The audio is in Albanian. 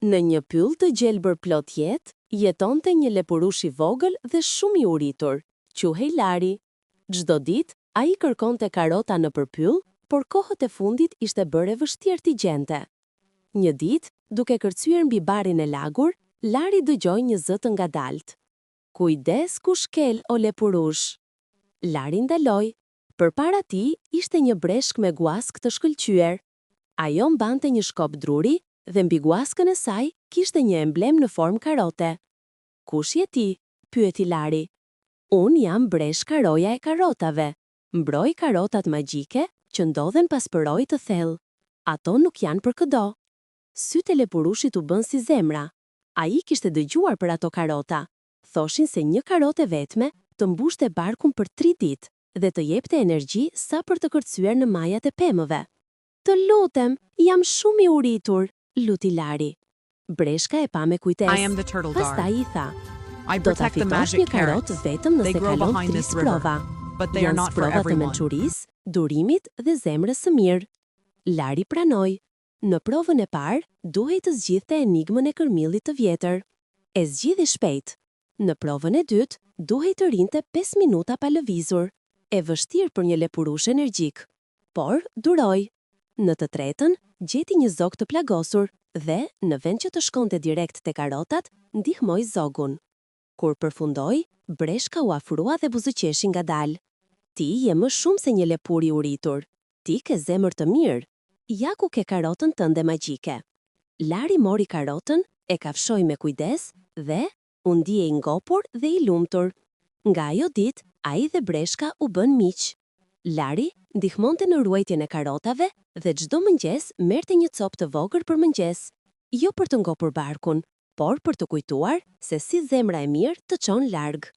Në një pyll të gjelbër plot jetë, jetonte një lepurush i vogël dhe shumë i uritur, quhej Lari. Çdo ditë, ai kërkonte karota në përpyll, por kohët e fundit ishte bërë vështirë t'i gjente. Një ditë, duke kërcyer mbi barin e lagur, Lari dëgjoi një zë të ngadalt. Kujdes ku shkel, o lepurush. Lari ndaloi. Përpara tij ishte një breshk me guask të shkëlqyer. Ajo mbante një shkop druri dhe mbi guaskën e saj kishte një emblem në formë karote. Kush je ti? Pyeti Lari. Unë jam breshka roja e karotave. Mbroj karotat magjike që ndodhen pas përoj të thellë. Ato nuk janë për këdo. Sytë e lepurushit u bën si zemra. Ai kishte dëgjuar për ato karota. Thoshin se një karote vetme të mbushte barkun për 3 ditë dhe të jepte energji sa për të kërcyer në majat e pemëve. Të lutem, jam shumë i uritur, luti Lari. Breshka e pa me kujtesë. Pastaj i tha: Do ta fitosh një karot vetëm nëse kalon 3 sprova. Janë sprova të mençurisë, durimit dhe zemrës së mirë. Lari pranoi. Në provën e parë, duhej të zgjidhte enigmën e kërmillit të vjetër. E zgjidhi shpejt. Në provën e dytë, duhej të rinte 5 minuta pa lëvizur. E vështirë për një lepurush energjik. Por, duroi. Në të tretën, gjeti një zog të plagosur dhe, në vend që të shkonte direkt te karotat, ndihmoi zogun. Kur përfundoi, breshka u afrua dhe buzëqeshi ngadalë. Ti je më shumë se një lepur i uritur. Ti ke zemër të mirë. Ja ku ke karotën tënde magjike. Lari mori karotën, e kafshoi me kujdes dhe u ndiej i ngopur dhe i lumtur. Nga ajo ditë, ai dhe breshka u bën miq. Lari ndihmonte në ruajtjen e karotave dhe çdo mëngjes merrte një copë të vogël për mëngjes. Jo për të ngopur barkun, por për të kujtuar se si zemra e mirë të çon larg.